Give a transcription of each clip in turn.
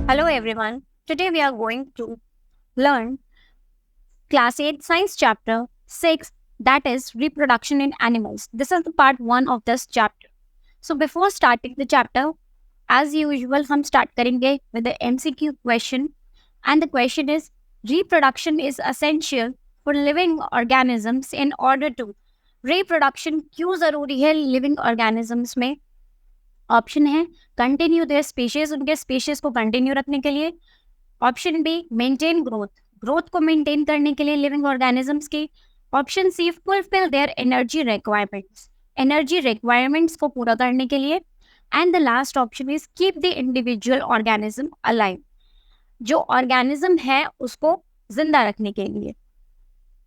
Hello everyone. Today we are going to learn class 8 science chapter 6, that is reproduction in animals. This is the part 1 of this chapter. So before starting the chapter, as usual हम start करेंगे with the MCQ question, and the question is reproduction is essential for living organisms in order to reproduction क्यों ज़रूरी है living organisms में. Option है continue their species, उनके species को continue रखने के लिए. Option B maintain growth, growth को मेंटेन करने के लिए लिविंग ऑर्गेनिजम्स की. Option C fulfil their energy requirements, energy requirements को पूरा करने के लिए. And the last option is keep the individual organism alive, जो ऑर्गेनिज्म है उसको जिंदा रखने के लिए.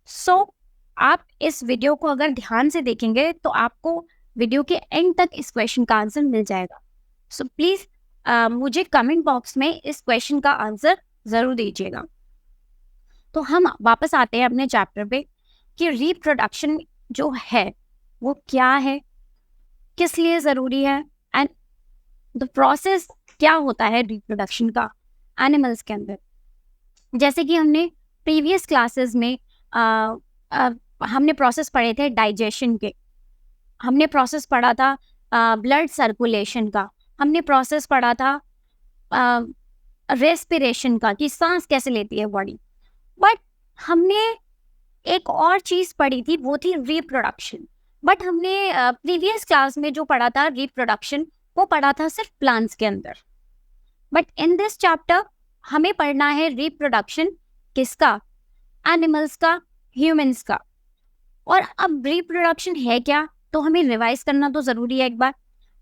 सो आप इस वीडियो को अगर ध्यान से देखेंगे तो आपको वीडियो के एंड तक इस क्वेश्चन का आंसर मिल जाएगा. सो प्लीज मुझे कमेंट बॉक्स में इस क्वेश्चन का आंसर जरूर दीजिएगा. तो हम वापस आते हैं अपने चैप्टर पे कि रिप्रोडक्शन जो है वो क्या है, किस लिए ज़रूरी है, एंड द प्रोसेस क्या होता है रिप्रोडक्शन का एनिमल्स के अंदर. जैसे कि हमने प्रीवियस क्लासेस में हमने प्रोसेस पढ़े थे डाइजेशन के, हमने प्रोसेस पढ़ा था ब्लड सर्कुलेशन का, हमने प्रोसेस पढ़ा था रेस्पिरेशन का कि सांस कैसे लेती है बॉडी. बट हमने एक और चीज़ पढ़ी थी, वो थी रिप्रोडक्शन. बट हमने प्रीवियस क्लास में जो पढ़ा था रिप्रोडक्शन, वो पढ़ा था सिर्फ प्लांट्स के अंदर. बट इन दिस चैप्टर हमें पढ़ना है रिप्रोडक्शन किसका, एनिमल्स का, ह्यूमंस का. और अब रिप्रोडक्शन है क्या तो हमें रिवाइज करना तो ज़रूरी है एक बार.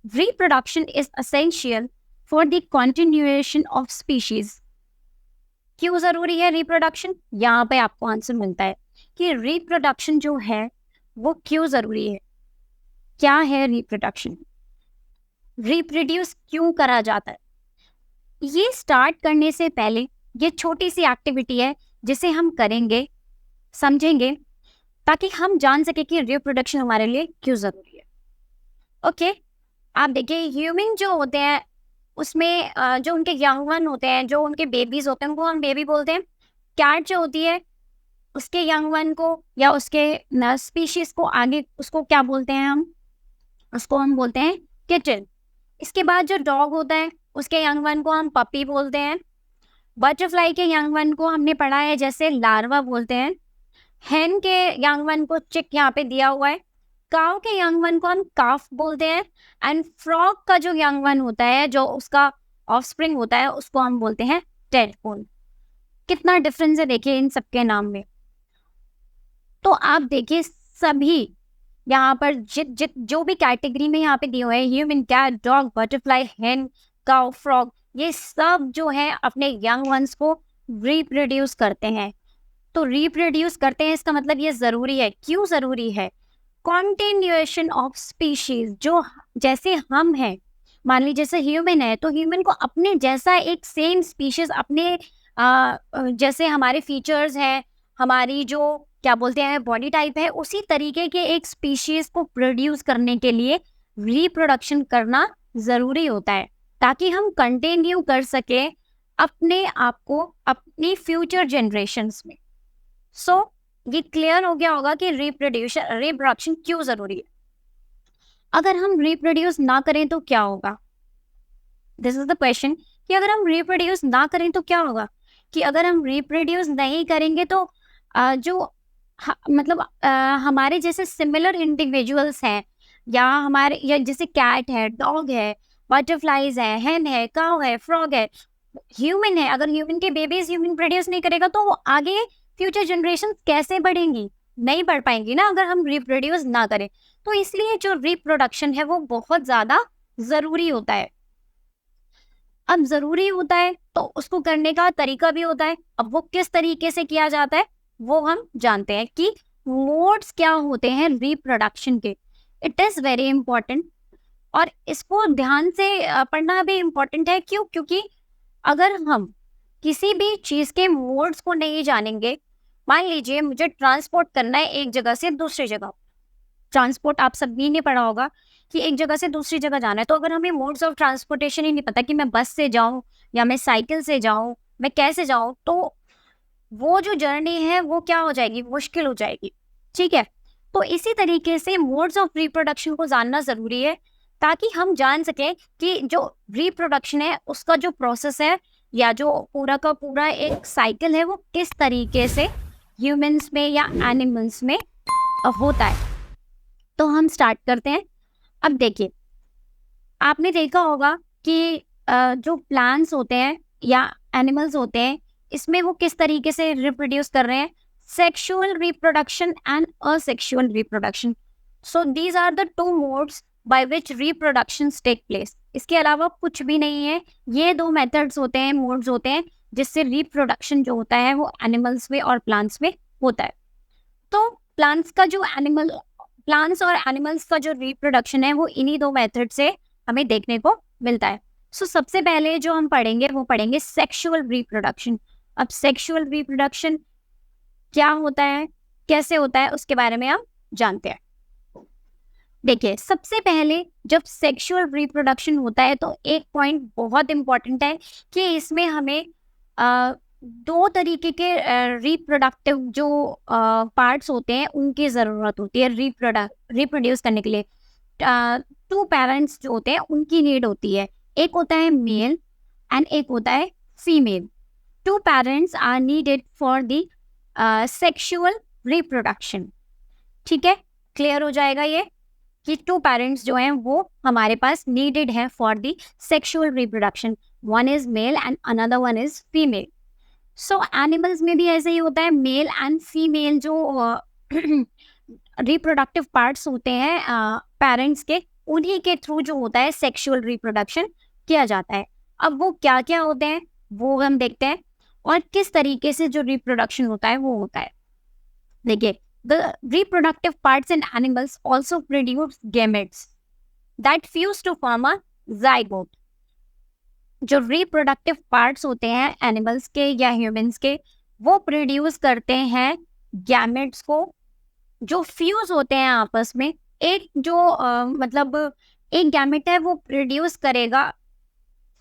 Reproduction is essential for the continuation of species. क्यों ज़रूरी है रिप्रोडक्शन, यहाँ पे आपको आंसर मिलता है कि रिप्रोडक्शन जो है वो क्यों ज़रूरी है. क्या है रिप्रोडक्शन, रिप्रोड्यूस क्यों करा जाता है. ये स्टार्ट करने से पहले ये छोटी सी एक्टिविटी है जिसे हम करेंगे, समझेंगे, ताकि हम जान सके कि रिप्रोडक्शन हमारे लिए क्यों ज़रूरी है. ओके, आप देखिए ह्यूमन जो होते हैं उसमें जो उनके यंग वन होते हैं, जो उनके बेबीज होते हैं, उनको हम बेबी बोलते हैं. कैट जो होती है उसके यंग वन को या उसके स्पीशीज को आगे उसको क्या बोलते हैं, उसको हम बोलते हैं किटन. इसके बाद जो डॉग होता है उसके यंग वन को हम पपी बोलते हैं. बटरफ्लाई के यंग वन को हमने पढ़ा है जैसे लार्वा बोलते हैं. हेन के यंग वन को चिक यहाँ पे दिया हुआ है. काउ के यंग वन को हम काफ बोलते हैं. एंड फ्रॉग का जो यंग वन होता है, जो उसका ऑफस्प्रिंग होता है, उसको हम बोलते हैं टेडपोल. कितना डिफरेंस है देखिए इन सबके नाम में. तो आप देखिए सभी यहाँ पर जित जो भी कैटेगरी में यहाँ पे दिए हुए हैं, ह्यूमन, कैट, डॉग, बटरफ्लाई, हेन, काउ, फ्रॉग, ये सब जो है अपने यंग वंस को रिप्रोड्यूस करते हैं. तो रिप्रोड्यूस करते हैं इसका मतलब ये ज़रूरी है. क्यों ज़रूरी है, कॉन्टिन्यूएशन ऑफ स्पीशीज. जो जैसे हम हैं, मान लीजिए जैसे ह्यूमन है, तो ह्यूमन को अपने जैसा एक सेम स्पीशीज, अपने जैसे हमारे फीचर्स हैं, हमारी जो क्या बोलते हैं बॉडी टाइप है, उसी तरीके के एक स्पीशीज को प्रोड्यूस करने के लिए रिप्रोडक्शन करना ज़रूरी होता है, ताकि हम कंटिन्यू कर सके अपने आप को अपनी फ्यूचर जनरेशन्स में. सो ये क्लियर हो गया होगा कि रिप्रोडक्शन क्यों ज़रूरी है. अगर हम रिप्रोड्यूस ना करें तो क्या होगा, दिस इज द क्वेश्चन, कि अगर हम रिप्रोड्यूस ना करें तो क्या होगा. कि अगर हम रिप्रोड्यूस नहीं करेंगे तो मतलब हमारे जैसे सिमिलर इंडिविजुअल्स हैं, या हमारे या जैसे कैट है, डॉग है, बटरफ्लाइज है, हेन है, काउ है, फ्रॉग है, ह्यूमन है, अगर ह्यूमन के बेबीज ह्यूमन प्रोड्यूस नहीं करेगा तो वो आगे फ्यूचर जनरेशन कैसे बढ़ेंगी, नहीं बढ़ पाएंगी ना अगर हम रिप्रोड्यूस ना करें. तो इसलिए जो रिप्रोडक्शन है वो बहुत ज़्यादा ज़रूरी होता है. अब ज़रूरी होता है तो उसको करने का तरीका भी होता है. अब वो किस तरीके से किया जाता है वो हम जानते हैं कि मोड्स क्या होते हैं रिप्रोडक्शन के. इट इज़ वेरी इंपॉर्टेंट, और इसको ध्यान से पढ़ना भी इम्पॉर्टेंट है. क्यों, क्योंकि अगर हम किसी भी चीज़ के मोड्स को नहीं जानेंगे, मान लीजिए मुझे ट्रांसपोर्ट करना है एक जगह से दूसरी जगह. ट्रांसपोर्ट आप सभी ने पढ़ा होगा कि एक जगह से दूसरी जगह जाना है, तो अगर हमें मोड्स ऑफ ट्रांसपोर्टेशन ही नहीं पता कि मैं बस से जाऊँ या मैं साइकिल से जाऊँ, मैं कैसे जाऊँ, तो वो जो जर्नी है वो क्या हो जाएगी, मुश्किल हो जाएगी। ठीक है? तो इसी तरीके से मोड्स ऑफ रिप्रोडक्शन को जानना ज़रूरी है, ताकि हम जान सकें कि जो रिप्रोडक्शन है उसका जो प्रोसेस है या जो पूरा का पूरा एक साइकिल है वो किस तरीके से ह्यूमन्स में या एनिमल्स में होता है। तो हम स्टार्ट करते हैं। अब देखिए, आपने देखा होगा कि जो प्लांट्स होते हैं या एनिमल्स होते हैं, इसमें वो किस तरीके से रिप्रोड्यूस कर रहे हैं, sexual reproduction and asexual reproduction. So these are the two modes by which reproductions take place. इसके अलावा कुछ भी नहीं है, ये दो मेथड्स होते हैं, मोड्स होते हैं, जिससे रिप्रोडक्शन जो होता है वो एनिमल्स में और प्लांट्स में होता है। तो प्लांट्स और एनिमल्स का जो रिप्रोडक्शन है वो इन्हीं दो मेथड से हमें देखने को मिलता है। सो सबसे पहले जो हम पढ़ेंगे वो पढ़ेंगे सेक्सुअल रिप्रोडक्शन। अब सेक्सुअल रिप्रोडक्शन क्या होता है, कैसे होता है, उसके बारे में हम जानते हैं। देखिए, सबसे पहले जब सेक्सुअल रिप्रोडक्शन होता है तो एक पॉइंट बहुत इंपॉर्टेंट है कि इसमें हमें दो तरीके के रिप्रोडक्टिव जो पार्ट्स होते हैं उनकी ज़रूरत होती है रिप्रोड्यूस करने के लिए। टू पेरेंट्स जो होते हैं उनकी नीड होती है, एक होता है मेल एंड एक होता है female. Two parents are needed for the sexual reproduction. ठीक है, क्लियर हो जाएगा ये कि टू पेरेंट्स जो हैं वो हमारे पास नीडेड है for the sexual reproduction. One is male and another one is female. So animals में भी ऐसे ही होता है, मेल एंड फीमेल जो रिप्रोडक्टिव पार्ट्स होते हैं पेरेंट्स के, उन्हीं के थ्रू जो होता है सेक्सुअल रिप्रोडक्शन किया जाता है। अब वो क्या क्या होते हैं वो हम देखते हैं, और किस तरीके से जो रिप्रोडक्शन होता है वो होता है। देखिए, the reproductive parts in animals also produce gametes that fuse to form a zygote। जो रिप्रोडक्टिव पार्ट्स होते हैं एनिमल्स के या ह्यूमंस के, वो प्रोड्यूस करते हैं गैमेट्स को, जो फ्यूज होते हैं आपस में। एक जो मतलब एक गैमेट है वो प्रोड्यूस करेगा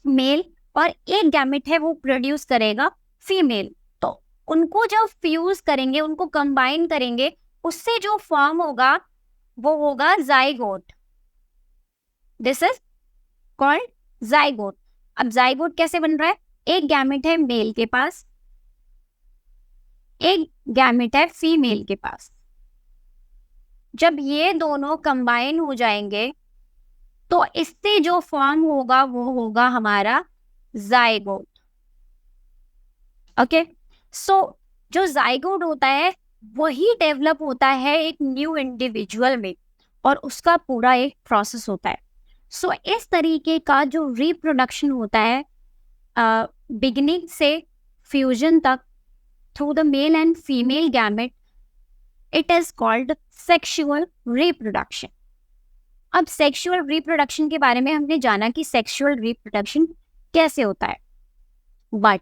मेल और एक गैमेट है वो प्रोड्यूस करेगा फीमेल। तो उनको जब फ्यूज करेंगे, उनको कंबाइन करेंगे, उससे जो फॉर्म होगा वो होगा zygote. This is called zygote. अब जाइगोट कैसे बन रहा है, एक गैमेट है मेल के पास, एक गैमेट है फीमेल के पास। जब ये दोनों कंबाइन हो जाएंगे तो इससे जो फॉर्म होगा वो होगा हमारा जाइगोट। ओके, सो जो जाइगोट होता है वही डेवलप होता है एक न्यू इंडिविजुअल में, और उसका पूरा एक प्रोसेस होता है। सो इस तरीके का जो रिप्रोडक्शन होता है बिगिनिंग से फ्यूजन तक through the male and female gamete, it is called sexual reproduction. अब सेक्सुअल रिप्रोडक्शन के बारे में हमने जाना कि सेक्सुअल रिप्रोडक्शन कैसे होता है, बट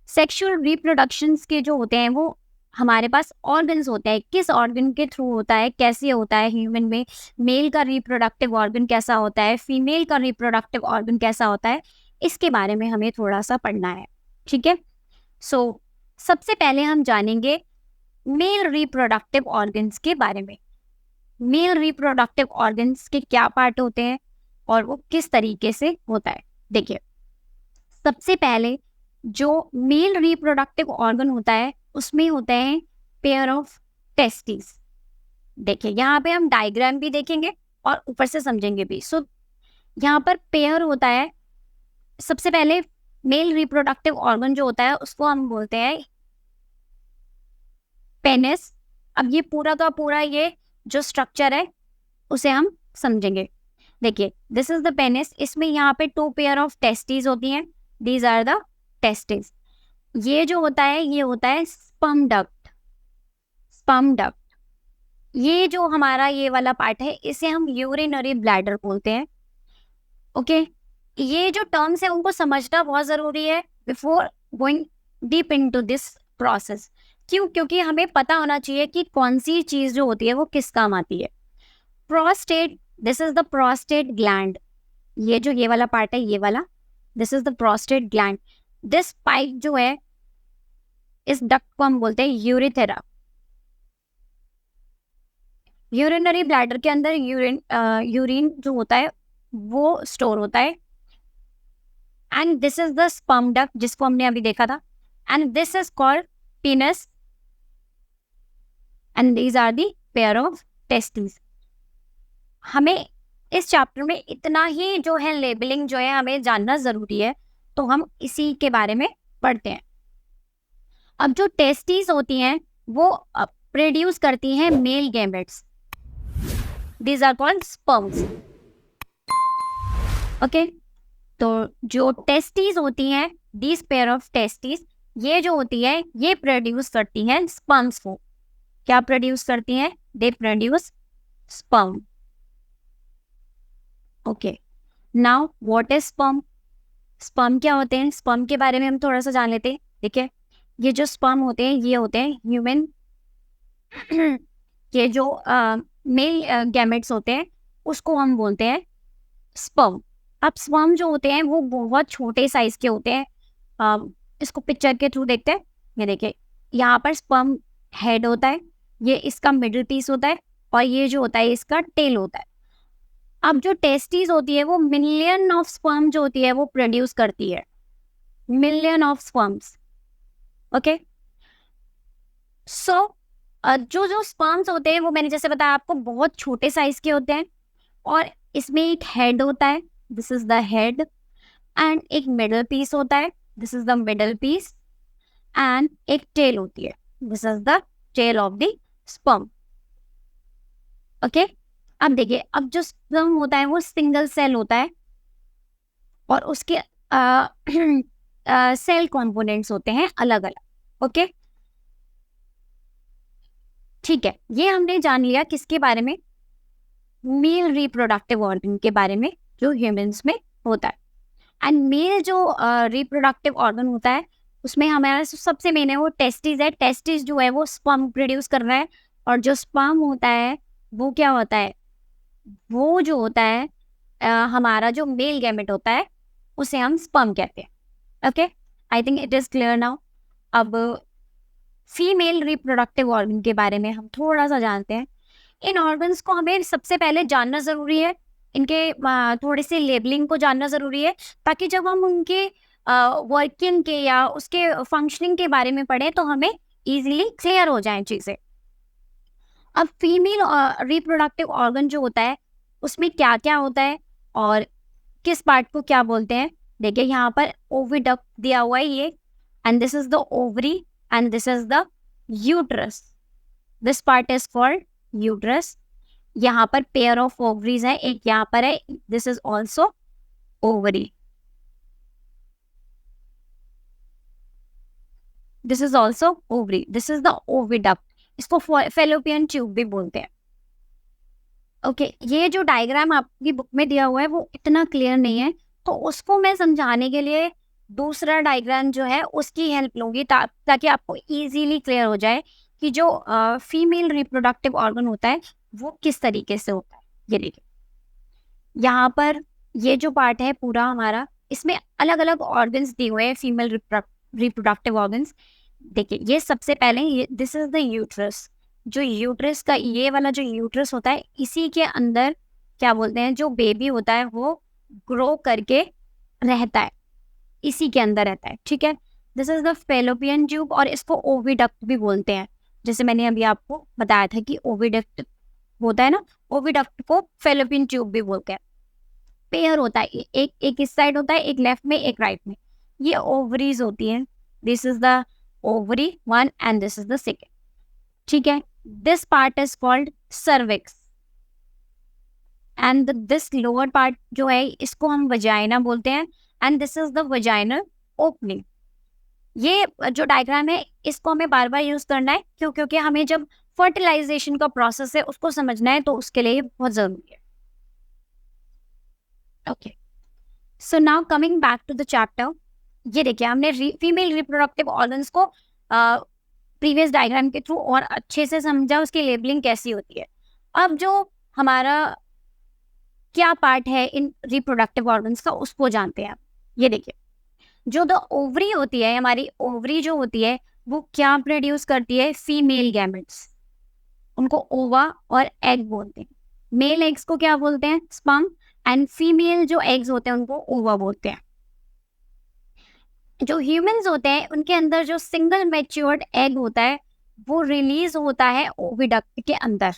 सेक्सुअल रिप्रोडक्शंस के जो होते हैं वो हमारे पास ऑर्गन्स होते हैं, किस ऑर्गन के थ्रू होता है, कैसे होता है ह्यूमन में, मेल का रिप्रोडक्टिव ऑर्गन कैसा होता है, फीमेल का रिप्रोडक्टिव ऑर्गन कैसा होता है, इसके बारे में हमें थोड़ा सा पढ़ना है। ठीक है, सो सबसे पहले हम जानेंगे मेल रिप्रोडक्टिव ऑर्गन्स के बारे में। मेल रिप्रोडक्टिव ऑर्गन्स के क्या पार्ट होते हैं और वो किस तरीके से होता है। देखिए, सबसे पहले जो मेल रिप्रोडक्टिव ऑर्गन होता है उसमें होते हैं पेयर ऑफ टेस्टिस। देखिए, यहाँ पे हम डायग्राम भी देखेंगे और ऊपर से समझेंगे भी। सो यहाँ पर पेयर होता है, सबसे पहले मेल रिप्रोडक्टिव ऑर्गन जो होता है उसको हम बोलते हैं पेनिस। अब ये पूरा का पूरा ये जो स्ट्रक्चर है उसे हम समझेंगे। देखिए, दिस इज द पेनिस। इसमें यहाँ पे 2 पेयर ऑफ टेस्टिस होती हैं, दीज आर द टेस्टिस। ये जो होता है ये होता है स्पर्म डक्ट। स्पर्म डक्ट, ये जो हमारा ये वाला पार्ट है इसे हम यूरिनरी ब्लैडर बोलते हैं। ओके, ये जो टर्म्स है उनको समझना बहुत जरूरी है before going deep into this process. क्यों? क्योंकि हमें पता होना चाहिए कि कौन सी चीज जो होती है वो किस काम आती है। Prostate this is the prostate gland, ये जो ये वाला पार्ट है, ये वाला, this is the prostate gland. This pipe जो है, इस डक्ट को हम बोलते हैं यूरिथेरा। यूरिनरी ब्लैडर के अंदर यूरिन जो होता है वो स्टोर होता है। And this is the sperm duct जिसको हमने अभी देखा था, and this is called penis, and these are the pair of testis. हमें इस चैप्टर में इतना ही जो है लेबलिंग जो है हमें जानना जरूरी है, तो हम इसी के बारे में पढ़ते हैं। अब जो टेस्टिस होती हैं वो प्रोड्यूस करती हैं male gametes, these are called sperms. Okay, तो जो टेस्टिस होती हैं, दिस पेयर ऑफ टेस्टिस, ये जो होती है ये प्रोड्यूस करती हैं स्पर्म्स को। क्या प्रोड्यूस करती हैं? They produce sperm. Okay, now what is sperm? Sperm क्या होते हैं? स्पर्म के बारे में हम थोड़ा सा जान लेते हैं। देखिए, ये जो स्पर्म होते हैं ये होते हैं ह्यूमन ये जो मेल गैमेट्स होते हैं उसको हम बोलते हैं स्पर्म। अब स्पर्म जो होते हैं वो बहुत छोटे साइज के होते हैं। इसको पिक्चर के थ्रू देखते हैं। ये देखिए, यहाँ पर स्पर्म हेड होता है, ये इसका मिडिल पीस होता है, और ये जो होता है इसका टेल होता है। अब जो टेस्टिस होती है वो मिलियन ऑफ स्पर्म जो होती है वो प्रोड्यूस करती है, मिलियन ऑफ स्पर्म्स। ओके, सो जो जो स्पर्म्स होते हैं वो मैंने जैसे बताया आपको बहुत छोटे साइज के होते हैं, और इसमें एक हेड होता है, this is the head, and एक मिडल पीस होता है, this is the middle piece, and एक टेल होती है, this is the tail of the sperm. Okay, अब देखिए, अब जो स्पर्म होता है वो सिंगल सेल होता है, और उसके सेल कंपोनेंट्स होते हैं अलग अलग। ओके, ठीक है, ये हमने जान लिया किसके बारे में? मेल रिप्रोडक्टिव ऑर्गन के बारे में जो ह्यूमंस में होता है। एंड मेल जो रिप्रोडक्टिव ऑर्गन होता है उसमें हमारा सबसे मेन है वो टेस्टिस है। टेस्टिस जो है वो स्पर्म प्रोड्यूस कर रहा है, और जो स्पर्म होता है वो क्या होता है? वो जो होता है हमारा जो मेल गैमेट होता है उसे हम स्पर्म कहते हैं। Okay, I think it is clear now. अब फीमेल रिप्रोडक्टिव ऑर्गन के बारे में हम थोड़ा सा जानते हैं। इन ऑर्गन्स को हमें सबसे पहले जानना जरूरी है, इनके थोड़ी सी लेबलिंग को जानना जरूरी है, ताकि जब हम उनके वर्किंग के या उसके फंक्शनिंग के बारे में पढ़ें तो हमें इजीली क्लियर हो जाएं चीजें। अब फीमेल रिप्रोडक्टिव ऑर्गन जो होता है उसमें क्या क्या होता है और किस पार्ट को क्या बोलते हैं? देखिए, यहाँ पर ओविडक्ट दिया हुआ है ये, and this is the ovary, and this is the uterus. This part is called uterus. यहाँ पर पेयर ऑफ ओवरीज है, एक यहाँ पर है, this is also ovary, this is also ovary, this is the oviduct. इसको फेलोपियन ट्यूब भी बोलते हैं। ओके, ये जो डायग्राम आपकी बुक में दिया हुआ है वो इतना क्लियर नहीं है, तो उसको मैं समझाने के लिए दूसरा डायग्राम जो है उसकी हेल्प लूंगी, ताकि आपको इजीली क्लियर हो जाए कि जो फीमेल रिप्रोडक्टिव ऑर्गन होता है वो किस तरीके से होता है। ये देखिए, यहाँ पर ये जो पार्ट है पूरा हमारा, इसमें अलग अलग ऑर्गन्स दिए हुए हैं, फीमेल रिप्रोडक्टिव ऑर्गन्स। देखिए, ये सबसे पहले दिस इज द यूट्रस। जो यूट्रस का ये वाला जो यूट्रस होता है, इसी के अंदर क्या बोलते हैं, जो बेबी होता है वो ग्रो करके रहता है, इसी के अंदर रहता है। ठीक है, this is the fallopian tube, और इसको ओविडक्ट भी बोलते हैं। जैसे मैंने अभी आपको बताया था कि ओविडक्ट होता है ना, ओविडक्ट को फेलोपियन ट्यूब भी बोलते हैं। पेयर होता है, एक इस साइड होता है, एक लेफ्ट में एक राइट में। ये ओवरीज होती है, this is the ovary one and this is the second. ठीक है, this part is called cervix, and this lower part जो है इसको हम वजाइना बोलते हैं, and this is the vaginal opening. ये जो डायग्राम है इसको हमें बार बार यूज करना है, क्योंकि हमें जब फर्टिलाइजेशन का प्रोसेस है उसको समझना है, तो उसके लिए बहुत जरूरी है। Okay, so now coming back to the chapter. ये देखिए, हमने फीमेल रिप्रोडक्टिव ऑर्गन्स को प्रीवियस डायग्राम के थ्रू और अच्छे से समझा, उसकी लेबलिंग कैसी होती है। अब जो हमारा क्या पार्ट है इन रिप्रोडक्टिव ऑर्गन्स का, उसको जानते हैं आप। ये देखिए, जो द ओवरी होती है, हमारी ओवरी जो होती है वो क्या प्रोड्यूस करती है, फीमेल गैमेट्स, उनको ओवा और एग बोलते हैं। मेल एग्स को क्या बोलते हैं, स्पर्म, एंड फीमेल जो एग्स होते हैं उनको ओवा बोलते हैं। जो ह्यूमंस होते हैं उनके अंदर जो सिंगल मैच्योर्ड एग होता है वो रिलीज होता है ओविडक्ट के अंदर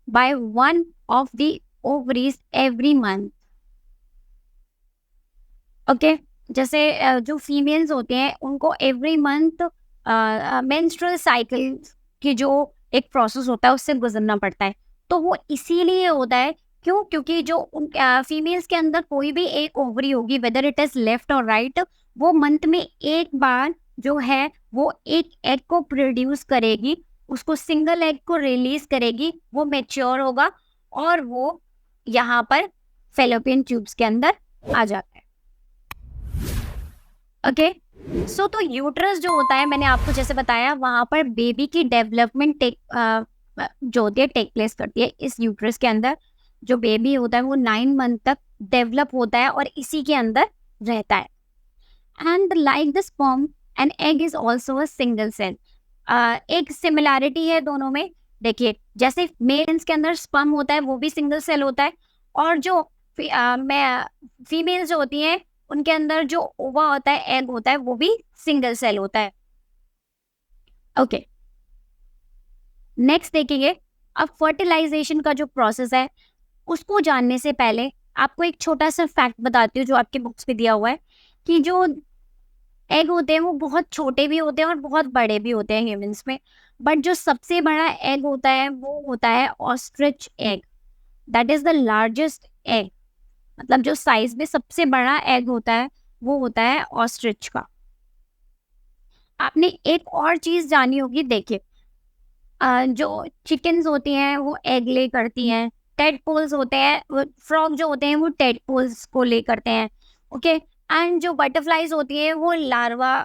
by one of the ovaries every month. Okay, जैसे जो फीमेल्स होते हैं उनको एवरी मंथ मेंस्ट्रुअल साइकिल की जो एक प्रोसेस होता है उससे गुजरना पड़ता है। तो वो इसीलिए होता है, क्यों, क्योंकि जो फीमेल्स के अंदर कोई भी एक ओवरी होगी, वेदर इट इज लेफ्ट और राइट, वो मंथ में एक बार जो है वो एक एग को प्रोड्यूस करेगी, उसको सिंगल एग को रिलीज करेगी, वो मैच्योर होगा और वो यहाँ पर फेलोपियन ट्यूब्स के अंदर आ जाता है। ओके, सो तो यूट्रस जो होता है, मैंने आपको जैसे बताया, वहां पर बेबी की डेवलपमेंट जो होती है टेक प्लेस करती है। इस यूट्रस के अंदर जो बेबी होता है वो 9 मंथ तक डेवलप होता है और इसी के अंदर रहता है। And like the sperm and egg is also a single cell. एक सिमिलैरिटी है दोनों में। देखिए, जैसे मेल्स के अंदर स्पर्म होता है वो भी सिंगल सेल होता है, और जो फीमेल्स जो होती हैं उनके अंदर जो ओवा होता है, एग होता है, वो भी सिंगल सेल होता है। ओके, नेक्स्ट देखेंगे। अब फर्टिलाइजेशन का जो प्रोसेस है उसको जानने से पहले आपको एक छोटा सा फैक्ट बताती हूँ जो आपके बुक्स पे दिया हुआ है, कि जो एग होते हैं वो बहुत छोटे भी होते हैं और बहुत बड़े भी होते हैं ह्यूमंस में, बट जो सबसे बड़ा एग होता है वो होता है ostrich egg. That is the largest egg, मतलब जो साइज में सबसे बड़ा एग होता है वो होता है ऑस्ट्रिच का। आपने एक और चीज जानी होगी, देखिए, जो चिकन्स होती हैं वो एग ले करती हैं, टेडपोल्स होते हैं, फ्रॉग जो होते हैं वो टेडपोल्स को ले करते हैं। ओके, एंड जो बटरफ्लाइज होती हैं वो लार्वा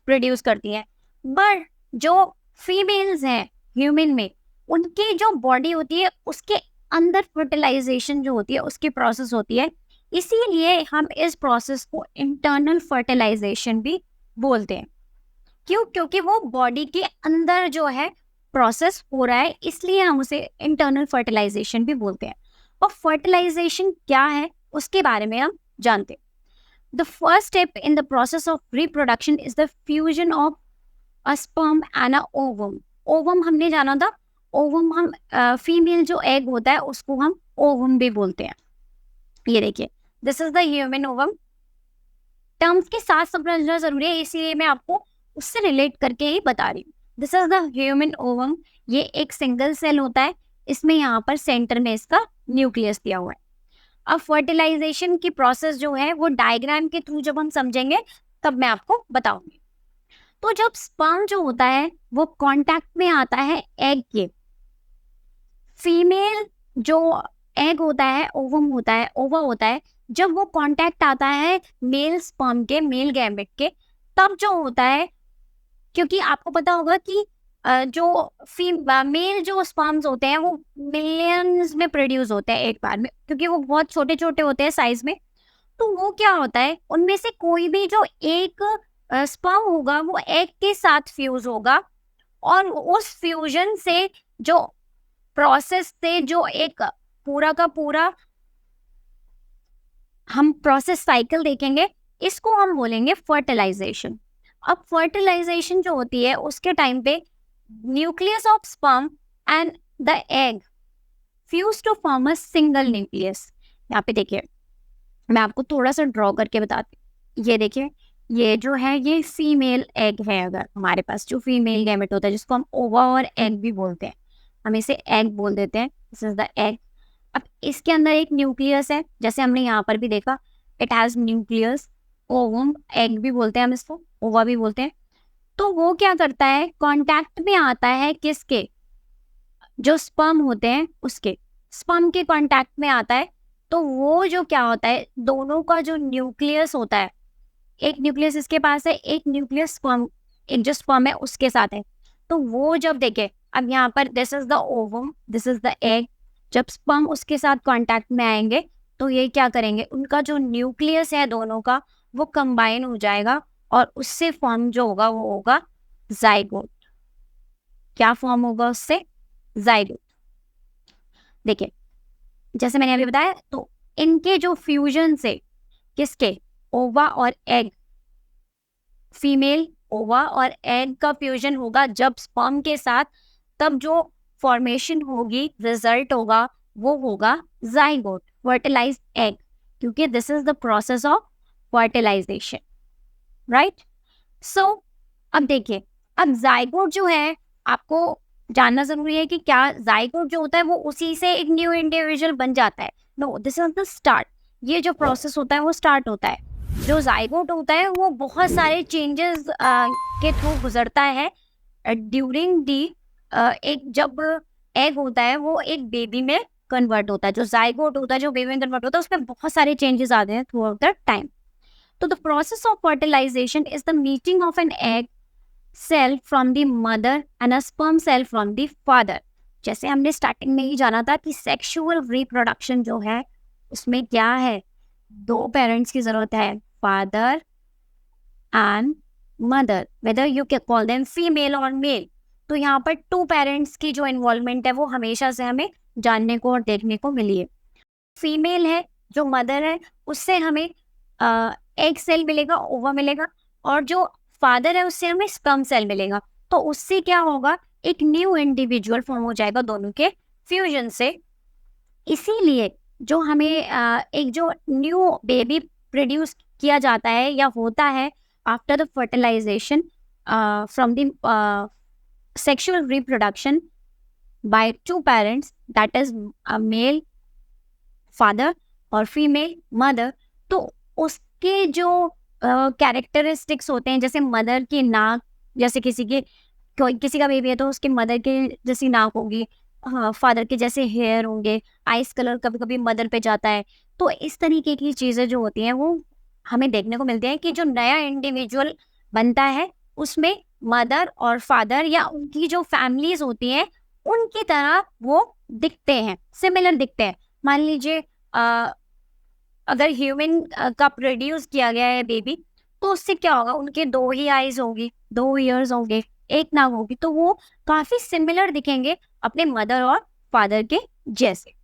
प्रोड्यूस करती हैं। बट जो फीमेल्स हैं ह्यूमन में, उनकी जो बॉडी होती है उसके अंदर फर्टिलाइजेशन जो होती है उसकी प्रोसेस होती है, इसीलिए हम इस प्रोसेस को इंटरनल फर्टिलाइजेशन भी बोलते हैं। क्यों, क्योंकि वो बॉडी के अंदर जो है प्रोसेस हो रहा है, इसलिए हम उसे इंटरनल फर्टिलाइजेशन भी बोलते हैं। और फर्टिलाइजेशन क्या है उसके बारे में हम जानते हैं। The first step in the process of reproduction is the fusion of a sperm and a ovum. Ovum हमने जाना था, ओवम हम फीमेल जो एग होता है उसको हम ओवम भी बोलते हैं। ये देखिए, this is the human ovum. Terms के साथ समझना जरूरी है, इसलिए मैं आपको उससे रिलेट करके ही बता रही हूँ। This is the human ovum. ये एक सिंगल सेल होता है, इसमें यहाँ पर सेंटर में इसका न्यूक्लियस दिया हुआ है। अब फर्टिलाइजेशन की प्रोसेस जो है वो डायग्राम के थ्रू जब हम समझेंगे तब मैं आपको बताऊंगी। तो जब स्पर्म जो होता है वो कांटेक्ट में आता है एग के, फीमेल जो एग होता है, ओवम होता है, ओवा होता है, जब वो कांटेक्ट आता है मेल स्पर्म के, मेल गैमेट के, तब जो होता है, क्योंकि आपको पता होगा कि जो मेल जो स्पर्म्स होते हैं वो मिलियंस में प्रोड्यूस होते हैं एक बार में, क्योंकि वो बहुत छोटे छोटे होते हैं साइज में। तो वो क्या होता है, उनमें से कोई भी जो एक स्पर्म होगा वो एग के साथ फ्यूज होगा, और उस फ्यूजन से जो प्रोसेस से जो एक पूरा का पूरा हम प्रोसेस साइकिल देखेंगे, इसको हम बोलेंगे फर्टिलाइजेशन। अब फर्टिलाइजेशन जो होती है उसके टाइम पे nucleus of sperm and the egg fuse to form a single nucleus. यहाँ पे देखिए, मैं आपको थोड़ा सा ड्रॉ करके बताती हूँ। ये देखिए, ये जो है ये फीमेल एग है। अगर हमारे पास जो फीमेल गैमेट होता है जिसको हम ओवा और एग भी बोलते हैं, हम इसे एग बोल देते हैं, दिस इज द एग। अब इसके अंदर एक न्यूक्लियस है, जैसे हमने यहाँ पर भी देखा, it has nucleus. Ovum egg भी बोलते हैं हम इसको, ओवा भी बोलते हैं। तो वो क्या करता है, कांटेक्ट में आता है किसके, जो स्पर्म होते हैं उसके, स्पर्म के कांटेक्ट में आता है। तो वो जो क्या होता है, दोनों का जो न्यूक्लियस होता है, एक न्यूक्लियस इसके पास है, एक न्यूक्लियस स्पर्म, एक जो स्पर्म है उसके साथ है। तो वो जब देखे, अब यहाँ पर this is the ovum, this is the egg, जब स्पर्म उसके साथ कांटेक्ट में आएंगे तो ये क्या करेंगे, उनका जो न्यूक्लियस है दोनों का वो कंबाइन हो जाएगा और उससे फॉर्म जो होगा वो होगा जाइगोट। क्या फॉर्म होगा उससे? जाइगोट। देखिए जैसे मैंने अभी बताया, तो इनके जो फ्यूजन से किसके, ओवा और एग, फीमेल ओवा और एग का फ्यूजन होगा जब स्पर्म के साथ, तब जो फॉर्मेशन होगी, रिजल्ट होगा वो होगा जाइगोट, फर्टिलाइज्ड एग, क्योंकि this is the process of fertilisation, right. So अब देखिए, अब जाइगोट जो है, आपको जानना जरूरी है कि क्या जाइगोट जो होता है वो उसी से एक न्यू इंडिविजुअल बन जाता है? No, this is the start. ये जो प्रोसेस होता है वो स्टार्ट होता है। जो जाइगोट होता है वो बहुत सारे चेंजेस के थ्रू गुजरता है ड्यूरिंग दी, एक जब एग होता है वो एक बेबी में कन्वर्ट होता है, जो जाइगोट होता है जो बेबी में कन्वर्ट होता है उसमें बहुत सारे चेंजेस आते हैं थ्रू आउट द टाइम। तो the process of fertilisation is the meeting of an egg cell from the mother and a sperm cell from the father. जैसे हमने स्टार्टिंग में ही जाना था कि सेक्सुअल रिप्रोडक्शन जो है उसमें क्या है, दो पेरेंट्स की जरूरत है, father and mother, whether you can call them female और मेल। तो यहाँ पर टू पेरेंट्स की जो इन्वॉल्वमेंट है वो हमेशा से हमें जानने को और देखने को मिली है। फीमेल है जो मदर है, उससे हमें एग सेल मिलेगा, ओवा मिलेगा, और जो फादर है उससे हमें स्पर्म सेल मिलेगा। तो उससे क्या होगा, एक न्यू इंडिविजुअल फॉर्म हो जाएगा दोनों के फ्यूजन से। इसीलिए जो हमें एक जो न्यू बेबी प्रोड्यूस किया जाता है या होता है after the fertilisation from the sexual reproduction by two parents, that is male father और फीमेल मदर, तो उसके जो कैरेक्टरिस्टिक्स होते हैं, जैसे मदर की नाक, जैसे किसी का बेबी है तो उसके मदर के जैसी नाक होगी, हाँ, फादर के जैसे हेयर होंगे, आइस कलर कभी कभी मदर पे जाता है। तो इस तरीके की चीजें जो होती हैं वो हमें देखने को मिलती है कि जो नया इंडिविजुअल बनता है उसमें मदर और फादर या उनकी जो फैमिलीज होती हैं उनकी तरह वो दिखते हैं, सिमिलर दिखते हैं। मान लीजिए अगर ह्यूमन का प्रोड्यूस किया गया है बेबी, तो उससे क्या होगा, उनके दो ही आईज होगी, दो ईयर्स होंगे, एक नाक होगी, तो वो काफी सिमिलर दिखेंगे अपने मदर और फादर के जैसे।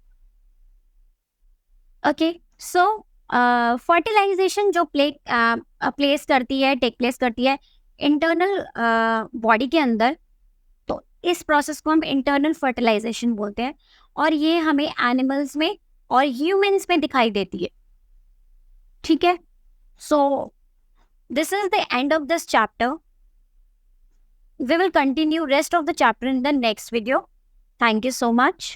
ओके, सो फर्टिलाइजेशन जो टेक प्लेस करती है इंटरनल बॉडी के अंदर, तो इस प्रोसेस को हम इंटरनल फर्टिलाइजेशन बोलते हैं, और ये हमें एनिमल्स में और ह्यूमंस में दिखाई देती है। ठीक है, so this is the end of this chapter. We will continue rest of the chapter in the next video. Thank you so much.